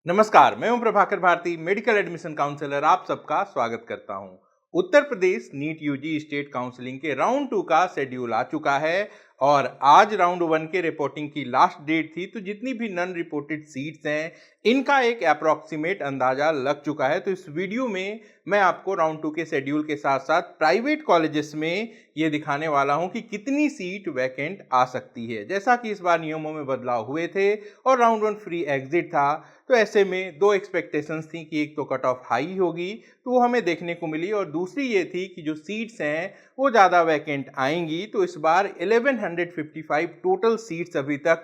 नमस्कार, मैं हूं Prabhakar Bharti, medical admission counsellor. आप सबका स्वागत करता हूं। Uttar Pradesh NEET UG state counselling के राउंड 2 का शेड्यूल आ चुका है और आज राउंड 1 के रिपोर्टिंग की लास्ट डेट थी। तो जितनी भी नन रिपोर्टेड सीट्स हैं, इनका एक अप्रॉक्सीमेट अंदाजा लग चुका है। तो इस वीडियो में मैं आपको राउंड 2 के शेड्यूल के साथ साथ प्राइवेट कॉलेजेस में ये दिखाने वाला हूं कि कितनी सीट वैकेंट आ सकती है। जैसा कि इस बार नियमों में बदलाव हुए थे और राउंड 1 फ्री एग्जिट था, तो ऐसे में दो एक्सपेक्टेशंस थी कि एक तो कट ऑफ हाई होगी, तो वो हमें देखने को मिली, और दूसरी ये थी कि जो सीट्स हैं वो ज़्यादा वैकेंट आएंगी। तो इस बार 1155 टोटल सीट्स अभी तक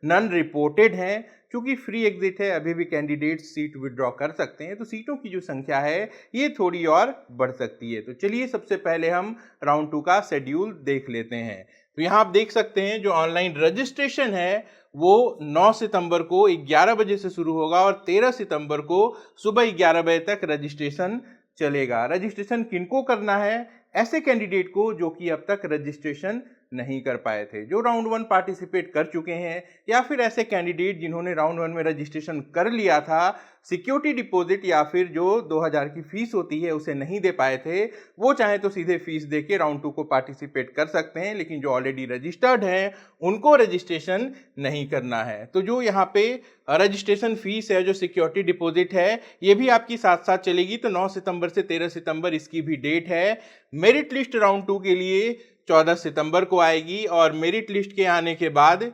नन रिपोर्टेड हैं। क्योंकि फ्री एग्जिट है, अभी भी कैंडिडेट सीट विड्रॉ कर सकते हैं, तो सीटों की जो संख्या है ये थोड़ी और बढ़ सकती है। तो चलिए सबसे पहले हम राउंड 2 का शेड्यूल देख लेते हैं। तो यहाँ आप देख सकते हैं जो ऑनलाइन रजिस्ट्रेशन है वो 9 सितंबर को 11 बजे से शुरू होगा और 13 सितंबर को सुबह 11 बजे तक रजिस्ट्रेशन चलेगा। रजिस्ट्रेशन किनको करना है? ऐसे कैंडिडेट को जो कि अब तक रजिस्ट्रेशन नहीं कर पाए थे, जो राउंड 1 पार्टिसिपेट कर चुके हैं, या फिर ऐसे कैंडिडेट जिन्होंने राउंड 1 में रजिस्ट्रेशन कर लिया था, सिक्योरिटी डिपॉजिट या फिर जो 2000 की फीस होती है उसे नहीं दे पाए थे, वो चाहे तो सीधे फीस दे के राउंड 2 को पार्टिसिपेट कर सकते हैं। लेकिन जो ऑलरेडी रजिस्टर्ड हैं उनको रजिस्ट्रेशन नहीं करना है। तो जो यहाँ पे रजिस्ट्रेशन फीस है, जो सिक्योरिटी डिपॉजिट है, ये भी आपकी साथ साथ चलेगी। तो 9 सितंबर से 13 सितंबर इसकी भी डेट है। मेरिट लिस्ट राउंड 2 के लिए 14 सितंबर को आएगी और मेरिट लिस्ट के आने के बाद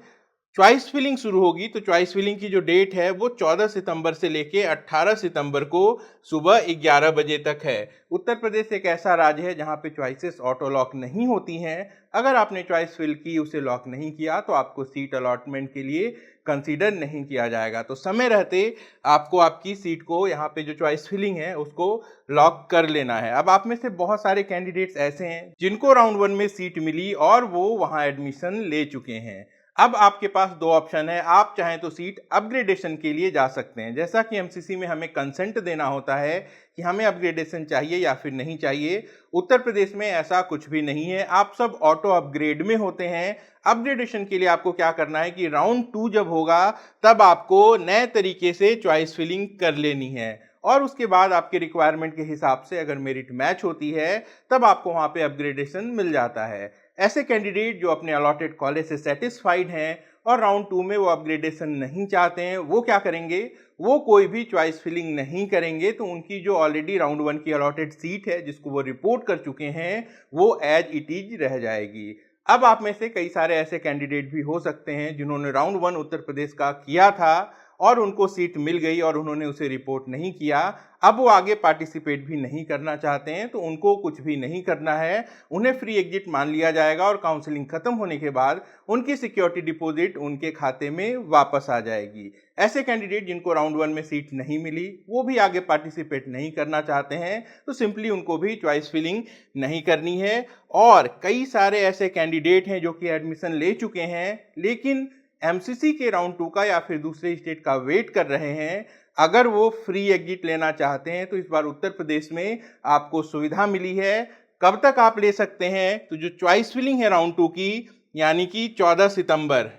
चॉइस फिलिंग शुरू होगी। तो चॉइस फिलिंग की जो डेट है वो 14 सितंबर से लेके 18 सितंबर को सुबह 11 बजे तक है। उत्तर प्रदेश एक ऐसा राज्य है जहां पे चॉइसेस ऑटो लॉक नहीं होती हैं। अगर आपने चॉइस फिल की, उसे लॉक नहीं किया, तो आपको सीट अलॉटमेंट के लिए कंसीडर नहीं किया जाएगा। तो समय रहते आपको आपकी सीट को, यहाँ पे जो चॉइस फिलिंग है उसको लॉक कर लेना है। अब आप में से बहुत सारे कैंडिडेट्स ऐसे हैं जिनको राउंड 1 में सीट मिली और वो वहां एडमिशन ले चुके हैं। अब आपके पास दो ऑप्शन है। आप चाहें तो सीट अपग्रेडेशन के लिए जा सकते हैं। जैसा कि एमसीसी में हमें कंसेंट देना होता है कि हमें अपग्रेडेशन चाहिए या फिर नहीं चाहिए, उत्तर प्रदेश में ऐसा कुछ भी नहीं है। आप सब ऑटो अपग्रेड में होते हैं। अपग्रेडेशन के लिए आपको क्या करना है कि राउंड 2 जब होगा तब आपको नए तरीके से चॉइस फिलिंग कर लेनी है, और उसके बाद आपके रिक्वायरमेंट के हिसाब से अगर मेरिट मैच होती है तब आपको वहां पे अपग्रेडेशन मिल जाता है। ऐसे कैंडिडेट जो अपने अलॉटेड कॉलेज से सेटिस्फाइड हैं और राउंड 2 में वो अपग्रेडेशन नहीं चाहते हैं, वो क्या करेंगे? वो कोई भी चॉइस फिलिंग नहीं करेंगे। तो उनकी जो ऑलरेडी राउंड 1 की अलॉटेड सीट है जिसको वो रिपोर्ट कर चुके हैं, वो एज इट इज रह जाएगी। अब आप में से कई सारे ऐसे कैंडिडेट भी हो सकते हैं जिन्होंने राउंड 1 उत्तर प्रदेश का किया था और उनको सीट मिल गई और उन्होंने उसे रिपोर्ट नहीं किया। अब वो आगे पार्टिसिपेट भी नहीं करना चाहते हैं, तो उनको कुछ भी नहीं करना है। उन्हें फ्री एग्जिट मान लिया जाएगा और काउंसलिंग खत्म होने के बाद उनकी सिक्योरिटी डिपॉजिट उनके खाते में वापस आ जाएगी। ऐसे कैंडिडेट जिनको राउंड 1 में सीट नहीं मिली, वो भी आगे पार्टिसिपेट नहीं करना चाहते हैं, तो सिंपली उनको भी चॉइस फिलिंग नहीं करनी है। और कई सारे ऐसे कैंडिडेट हैं जो कि एडमिशन ले चुके हैं लेकिन एमसीसी के राउंड 2 का या फिर दूसरे स्टेट का वेट कर रहे हैं। अगर वो फ्री एग्जिट लेना चाहते हैं तो इस बार उत्तर प्रदेश में आपको सुविधा मिली है। कब तक आप ले सकते हैं? तो जो चॉइस फिलिंग है राउंड 2 की, यानी कि 14 सितंबर,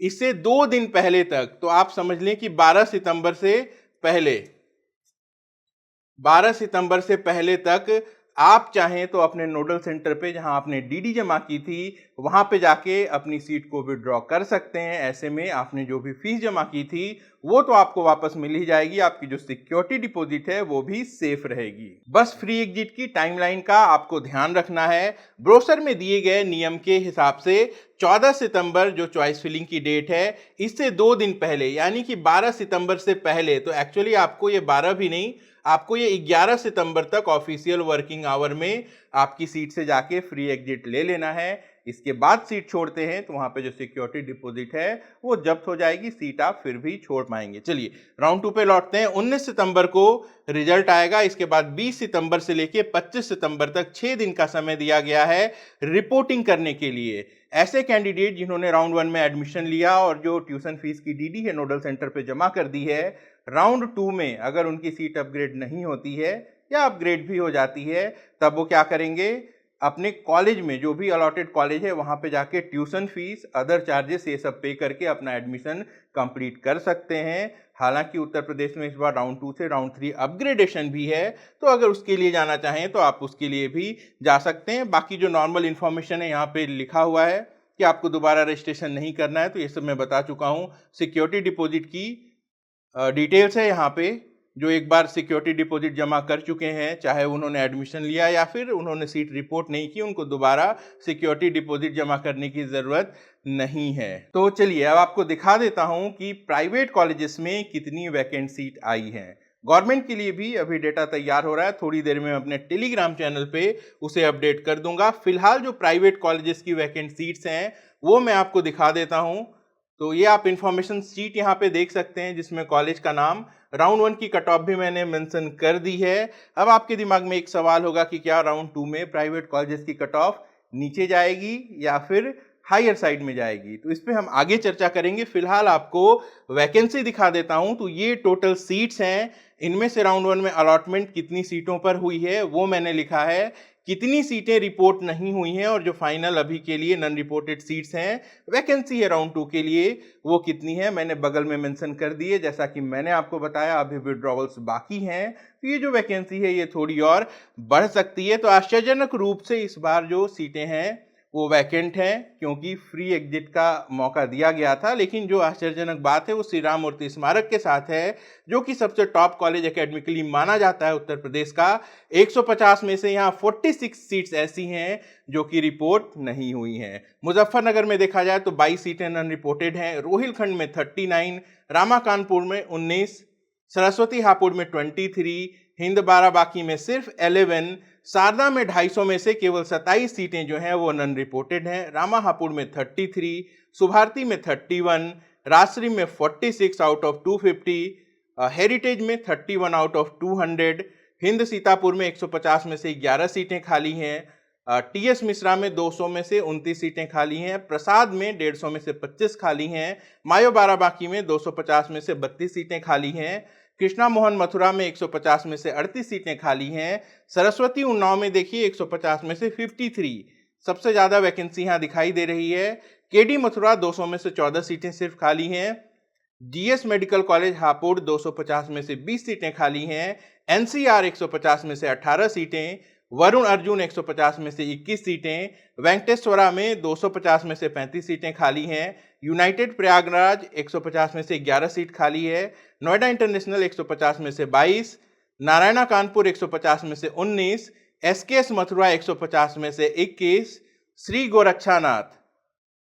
इससे 2 दिन पहले तक, तो आप समझ लें कि 12 सितंबर से पहले, 12 सितंबर से पहले तक आप चाहें तो अपने नोडल सेंटर पे जहां आपने डीडी जमा की थी वहां पे जाके अपनी सीट को विड्रॉ कर सकते हैं। ऐसे में आपने जो भी फीस जमा की थी वो तो आपको वापस मिल ही जाएगी, आपकी जो सिक्योरिटी डिपॉजिट है वो भी सेफ रहेगी। बस फ्री एग्जिट की टाइमलाइन का आपको ध्यान रखना है। ब्रोशर में दिए गए नियम के हिसाब से 14 सितंबर जो चॉइस फिलिंग की डेट है, इससे 2 दिन पहले यानी कि 12 सितंबर से पहले, तो एक्चुअली आपको ये 12 भी नहीं, आपको ये 11 सितंबर तक ऑफिशियल वर्किंग आवर में आपकी सीट से जाके फ्री एग्जिट ले लेना है। इसके बाद सीट छोड़ते हैं तो वहां पे जो सिक्योरिटी डिपॉजिट है वो जब्त हो जाएगी, सीट आप फिर भी छोड़ पाएंगे। चलिए राउंड 2 पे लौटते हैं। 19 सितंबर को रिजल्ट आएगा। इसके बाद 20 सितंबर से लेके 25 सितंबर तक 6 दिन का समय दिया गया है रिपोर्टिंग करने के लिए। ऐसे कैंडिडेट जिन्होंने राउंड 1 में एडमिशन लिया और जो ट्यूशन फीस की डीडी है नोडल सेंटर पे जमा कर दी है, राउंड 2 में अगर उनकी सीट अपग्रेड नहीं होती है या अपग्रेड भी हो जाती है, तब वो क्या करेंगे? अपने कॉलेज में, जो भी अलॉटेड कॉलेज है वहाँ पे जाके ट्यूशन फीस, अदर चार्जेस ये सब पे करके अपना एडमिशन कंप्लीट कर सकते हैं। हालांकि उत्तर प्रदेश में इस बार राउंड 2 से राउंड 3 अपग्रेडेशन भी है, तो अगर उसके लिए जाना चाहें तो आप उसके लिए भी जा सकते हैं। बाकी जो नॉर्मल इन्फॉर्मेशन है यहाँ पे लिखा हुआ है कि आपको दोबारा रजिस्ट्रेशन नहीं करना है, तो ये सब मैं बता चुका हूँ। सिक्योरिटी डिपॉजिट की डिटेल्स है यहाँ पे। जो एक बार सिक्योरिटी डिपॉजिट जमा कर चुके हैं, चाहे उन्होंने एडमिशन लिया या फिर उन्होंने सीट रिपोर्ट नहीं की, उनको दोबारा सिक्योरिटी डिपॉजिट जमा करने की ज़रूरत नहीं है। तो चलिए अब आपको दिखा देता हूं कि प्राइवेट कॉलेजेस में कितनी वैकेंट सीट आई हैं। गवर्नमेंट के लिए भी अभी डेटा तैयार हो रहा है, थोड़ी देर में अपने टेलीग्राम चैनल पे उसे अपडेट कर दूंगा। फिलहाल जो प्राइवेट कॉलेजेस की वैकेंट सीट्स हैं वो मैं आपको दिखा देता हूं। तो ये आप इंफॉर्मेशन शीट यहाँ पे देख सकते हैं, जिसमें कॉलेज का नाम, राउंड 1 की कट ऑफ भी मैंने मेंशन कर दी है। अब आपके दिमाग में एक सवाल होगा कि क्या राउंड 2 में प्राइवेट कॉलेजेस की कट ऑफ नीचे जाएगी या फिर हायर साइड में जाएगी, तो इस पे हम आगे चर्चा करेंगे। फिलहाल आपको वैकेंसी दिखा देता हूं। तो ये टोटल सीट्स हैं, इनमें से राउंड 1 में अलॉटमेंट कितनी सीटों पर हुई है वो मैंने लिखा है, कितनी सीटें रिपोर्ट नहीं हुई हैं, और जो फाइनल अभी के लिए नॉन रिपोर्टेड सीट्स हैं, वैकेंसी है राउंड 2 के लिए, वो कितनी है मैंने बगल में मेंशन कर दी है। जैसा कि मैंने आपको बताया अभी विड्रॉवल्स बाकी हैं, तो ये जो वैकेंसी है ये थोड़ी और बढ़ सकती है। तो आश्चर्यजनक रूप से इस बार जो सीटें हैं वो वैकेंट हैं, क्योंकि फ्री एग्जिट का मौका दिया गया था। लेकिन जो आश्चर्यजनक बात है वो श्री राम मूर्ति स्मारक के साथ है, जो कि सबसे टॉप कॉलेज एकेडमिकली माना जाता है उत्तर प्रदेश का। 150 में से यहाँ 46 सीट्स ऐसी हैं जो कि रिपोर्ट नहीं हुई हैं। मुजफ्फरनगर में देखा जाए तो 22 सीटें नॉन रिपोर्टेड हैं, रोहिलखंड में 39, रामा कानपुर में 19, सरस्वती हापुड़ में 23, हिंद बाराबाकी में सिर्फ 11, शारदा में 250 में से केवल 27 सीटें जो हैं वो नॉन रिपोर्टेड हैं, रामा हापुड़ में 33, सुभारती में 31, राजश्री में 46 आउट ऑफ 250, हेरिटेज में 31 आउट ऑफ 200, हिंद सीतापुर में 150 में से 11 सीटें खाली हैं, टीएस मिश्रा में 200 में से 29 सीटें खाली हैं, प्रसाद में 150 में से 25 खाली हैं, मायो बाराबाकी में 250 में से 32 सीटें खाली हैं, कृष्णा मोहन मथुरा में 150 में से 38 सीटें खाली हैं, सरस्वती उन्नाव में देखिए 150 में से 53, सबसे ज़्यादा वैकेंसी यहाँ दिखाई दे रही है। केडी मथुरा 200 में से 14 सीटें सिर्फ खाली हैं, जीएस मेडिकल कॉलेज हापुड़ 250 में से 20 सीटें खाली हैं, एनसीआर 150 में से 18 सीटें, वरुण अर्जुन 150 में से 21 सीटें, वेंकटेश्वरा में 250 में से 35 सीटें खाली हैं, यूनाइटेड प्रयागराज 150 में से 11 सीट खाली है, नोएडा इंटरनेशनल 150 में से 22, नारायणा कानपुर 150 में से 19, एसकेएस मथुरा 150 में से 21, श्री गोरक्षानाथ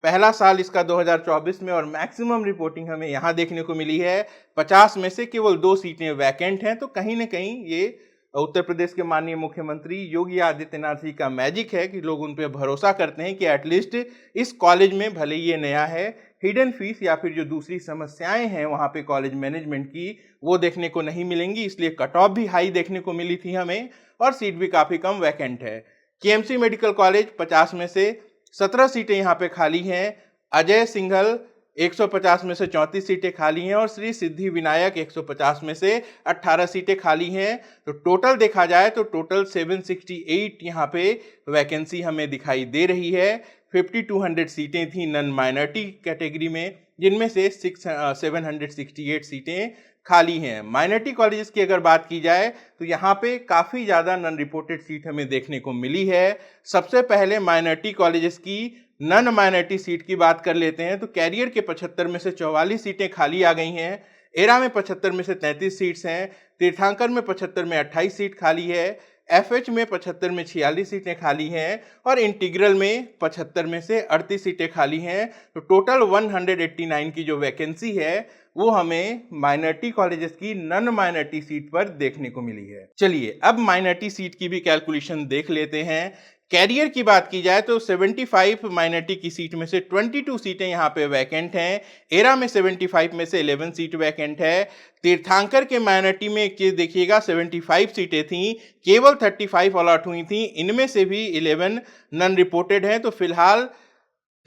पहला साल इसका 2024 में और मैक्सिमम रिपोर्टिंग हमें यहाँ देखने को मिली है, 50 में से केवल 2 सीटें वैकेंट हैं। तो कहीं ना कहीं ये उत्तर प्रदेश के माननीय मुख्यमंत्री योगी आदित्यनाथ जी का मैजिक है कि लोग उन पर भरोसा करते हैं कि एटलीस्ट इस कॉलेज में, भले ये नया है, हिडन फीस या फिर जो दूसरी समस्याएं हैं वहाँ पे कॉलेज मैनेजमेंट की वो देखने को नहीं मिलेंगी, इसलिए कट ऑफ भी हाई देखने को मिली थी हमें, और सीट भी काफ़ी कम वैकेंट है। केएमसी मेडिकल कॉलेज 50 में से 17 सीटें यहाँ पे खाली हैं, अजय सिंघल 150 में से 34 सीटें खाली हैं, और श्री सिद्धि विनायक 150 में से 18 सीटें खाली हैं। तो टोटल देखा जाए तो टोटल 768 यहाँ पे वैकेंसी हमें दिखाई दे रही है। 5200 सीटें थी नॉन माइनॉरिटी कैटेगरी में, जिनमें से 768 सीटें खाली हैं। माइनॉरिटी कॉलेजेस की अगर बात की जाए तो यहाँ पे काफ़ी ज़्यादा नॉन रिपोर्टेड सीट हमें देखने को मिली है। सबसे पहले माइनॉरिटी कॉलेजेस की नॉन माइनॉरिटी सीट की बात कर लेते हैं। तो कैरियर के 75 में से 44 सीटें खाली आ गई हैं, एरा में 75 में से 33 सीट्स हैं, तीर्थांकर में 75 में 28 सीट खाली है, एफएच में 75 में 46 सीटें खाली हैं, और इंटीग्रल में 75 में से 38 सीटें खाली हैं। तो टोटल 189 की जो वैकेंसी है वो हमें माइनॉरिटी कॉलेजेस की नॉन माइनॉरिटी सीट पर देखने को मिली है। चलिए अब माइनॉरिटी सीट की भी कैलकुलेशन देख लेते हैं। कैरियर की बात की जाए तो 75 माइनॉरिटी की सीट में से 22 सीटें यहाँ पे वैकेंट हैं, एरा में 75 में से 11 सीट वैकेंट है, तीर्थांकर के माइनॉरिटी में एक चीज देखिएगा 75 सीटें थीं, केवल 35 अलॉट हुई थी, इनमें से भी 11 नॉन रिपोर्टेड हैं। तो फिलहाल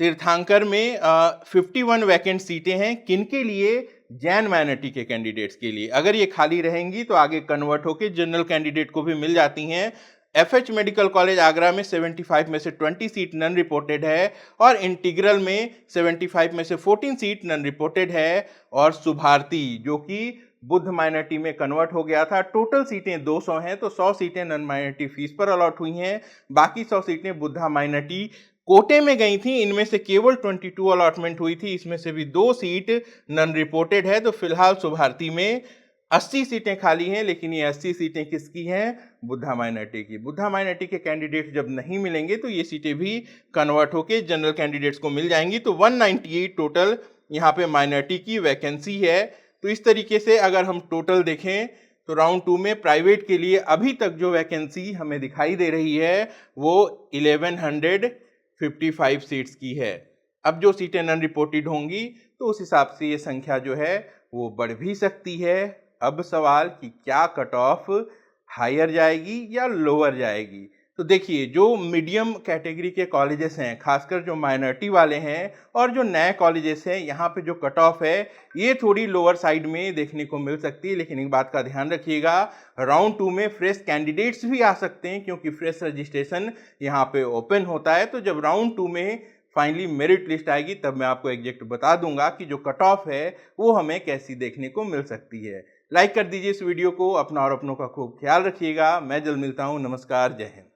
तीर्थांकर में 51 वैकेंट सीटें हैं, किनके लिए? जैन माइनॉरिटी के कैंडिडेट्स के लिए। अगर ये खाली रहेंगी तो आगे कन्वर्ट होकर जनरल कैंडिडेट को भी मिल जाती हैं। FH मेडिकल कॉलेज आगरा में 75 में से 20 सीट नन रिपोर्टेड है और इंटीग्रल में 75 में से 14 सीट नन रिपोर्टेड है। और सुभारती जो कि बुद्ध माइनॉरिटी में कन्वर्ट हो गया था, टोटल सीटें 200 हैं, तो 100 सीटें नन माइनॉरिटी फीस पर अलॉट हुई हैं, बाकी 100 सीटें बुद्धा माइनॉरिटी कोटे में गई थी। इनमें से केवल 22 अलॉटमेंट हुई थी, इसमें से भी 2 सीट नन रिपोर्टेड है। तो फिलहाल सुभारती में 80 सीटें खाली हैं, लेकिन ये 80 सीटें किसकी हैं? बुद्धा माइनॉरिटी की। बुद्धा माइनॉरिटी के कैंडिडेट जब नहीं मिलेंगे तो ये सीटें भी कन्वर्ट होके जनरल कैंडिडेट्स को मिल जाएंगी। तो 198 टोटल यहाँ पे माइनॉरिटी की वैकेंसी है। तो इस तरीके से अगर हम टोटल देखें तो राउंड 2 में प्राइवेट के लिए अभी तक जो वैकेंसी हमें दिखाई दे रही है वो 1155 सीट्स की है। अब जो सीटें नन रिपोर्टेड होंगी तो उस हिसाब से ये संख्या जो है वो बढ़ भी सकती है। अब सवाल कि क्या कट ऑफ हायर जाएगी या लोअर जाएगी। तो देखिए, जो मीडियम कैटेगरी के कॉलेजेस हैं, खासकर जो माइनॉरिटी वाले हैं और जो नए कॉलेजेस हैं, यहाँ पे जो कट ऑफ है ये थोड़ी लोअर साइड में देखने को मिल सकती है। लेकिन एक बात का ध्यान रखिएगा, राउंड 2 में फ्रेश कैंडिडेट्स भी आ सकते हैं, क्योंकि फ्रेश रजिस्ट्रेशन यहाँ पे ओपन होता है। तो जब राउंड 2 में फाइनली मेरिट लिस्ट आएगी तब मैं आपको एग्जैक्ट बता दूंगा कि जो कट ऑफ है वो हमें कैसी देखने को मिल सकती है। लाइक कर दीजिए इस वीडियो को, अपना और अपनों का खूब ख्याल रखिएगा। मैं जल्द मिलता हूँ। नमस्कार, जय हिंद।